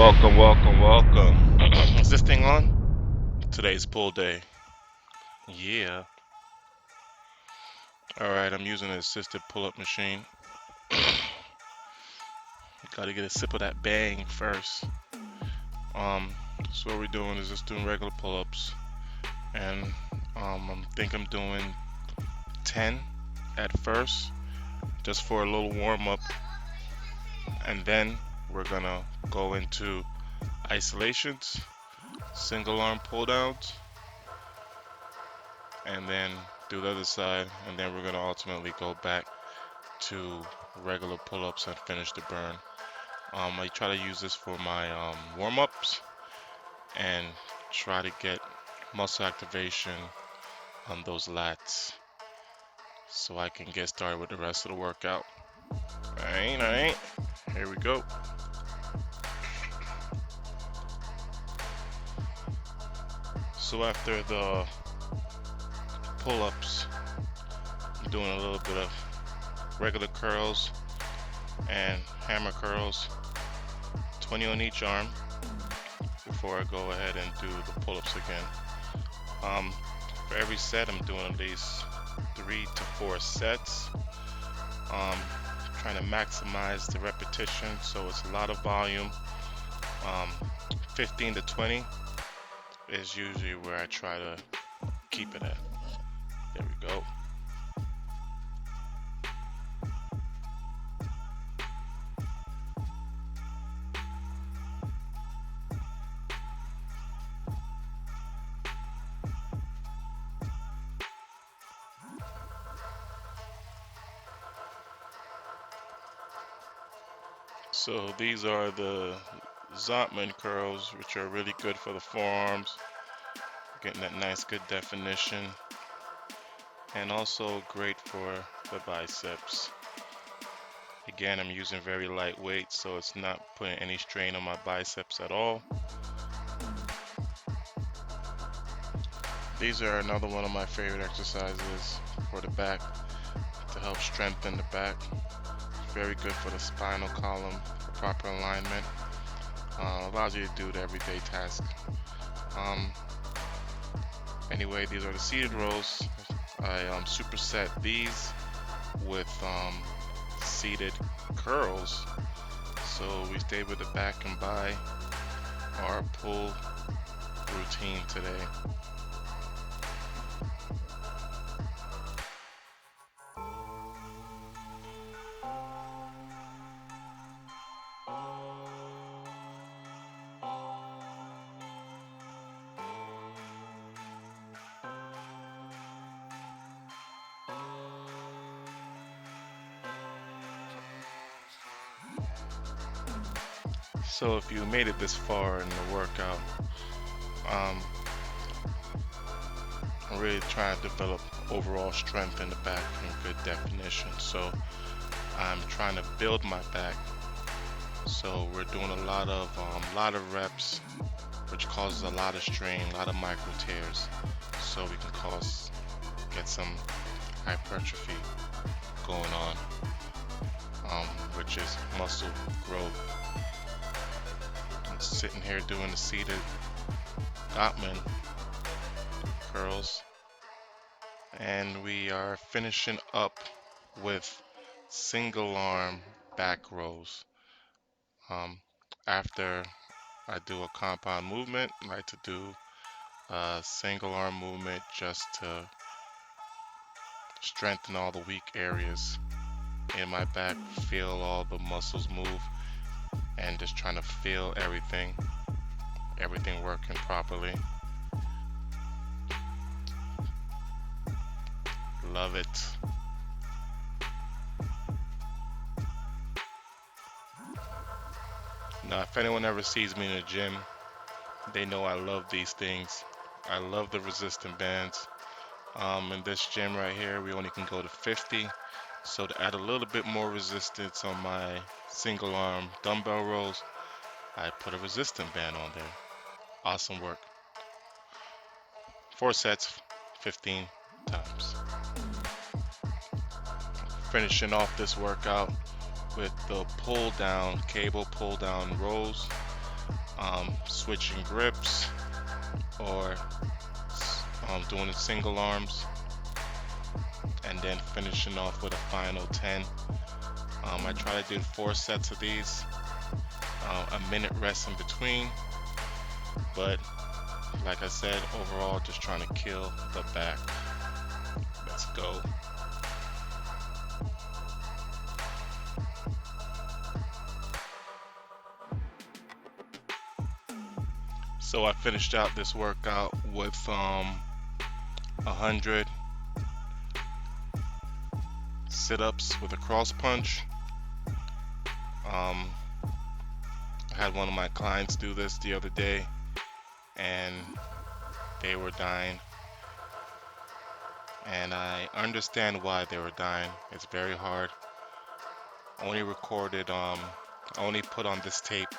Welcome. Is this thing on? Today's pull day. Yeah. Alright, I'm using an assisted pull-up machine. Gotta get a sip of that bang first. So what we're doing is just doing regular pull-ups. And I think I'm doing 10 at first, just for a little warm-up. And then we're gonna go into isolations, single arm pull-downs, and then do the other side, and then we're going to ultimately go back to regular pull-ups and finish the burn. I try to use this for my warm-ups and try to get muscle activation on those lats so I can get started with the rest of the workout. Alright, here we go. So after the pull-ups, I'm doing a little bit of regular curls and hammer curls, 20 on each arm, before I go ahead and do the pull-ups again. For every set, I'm doing at least 3 to 4 sets. Trying to maximize the repetition, so it's a lot of volume. 15 to 20 is usually where I try to keep it at. There we go. So these are the Zontman curls, which are really good for the forearms, getting that nice good definition, and also great for the biceps. Again, I'm using very light weight, so it's not putting any strain on my biceps at all. These are another one of my favorite exercises for the back, to help strengthen the back. Very good for the spinal column, for proper alignment. Allows you to do the everyday task. Anyway, these are the seated rows. I superset these with seated curls, so we stay with the back and bi our pull routine today. So if you made it this far in the workout, I'm really trying to develop overall strength in the back and good definition. So I'm trying to build my back. So we're doing a lot of reps, which causes a lot of strain, a lot of micro tears. So we can get some hypertrophy going on, which is muscle growth. Sitting here doing the seated Gottman curls, and we are finishing up with single arm back rows. After I do a compound movement, I like to do a single arm movement just to strengthen all the weak areas in my back, feel all the muscles move, and just trying to feel everything working properly. Love it. Now, if anyone ever sees me in the gym, they know I love these things. I love the resistant bands. In this gym right here, we only can go to 50. So to add a little bit more resistance on my single arm dumbbell rows, I put a resistant band on there. Awesome work. 4 sets, 15 times. Finishing off this workout with the cable pull down rows. switching grips, or doing the single arms, and then finishing off with a final 10. I try to do 4 sets of these, a minute rest in between, but like I said, overall just trying to kill the back. Let's go. So I finished out this workout with 100 sit-ups with a cross punch. I had one of my clients do this the other day, and they were dying. And I understand why they were dying. It's very hard. Only recorded, only put on this tape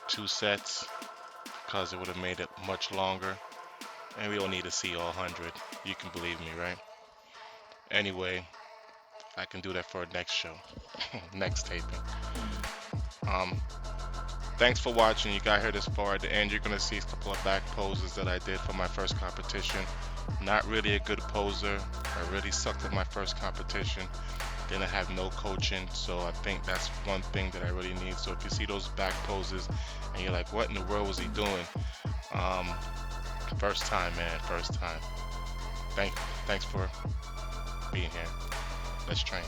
2 sets because it would have made it much longer. And we don't need to see all 100. You can believe me, right? Anyway, I can do that for a next show, next taping. Thanks for watching. You got here this far. At the end, you're gonna see a couple of back poses that I did for my first competition. Not really a good poser. I really sucked at my first competition. Didn't have no coaching, so I think that's one thing that I really need. So if you see those back poses and you're like, what in the world was he doing? First time, man, first time. Thanks for being here. Let's train.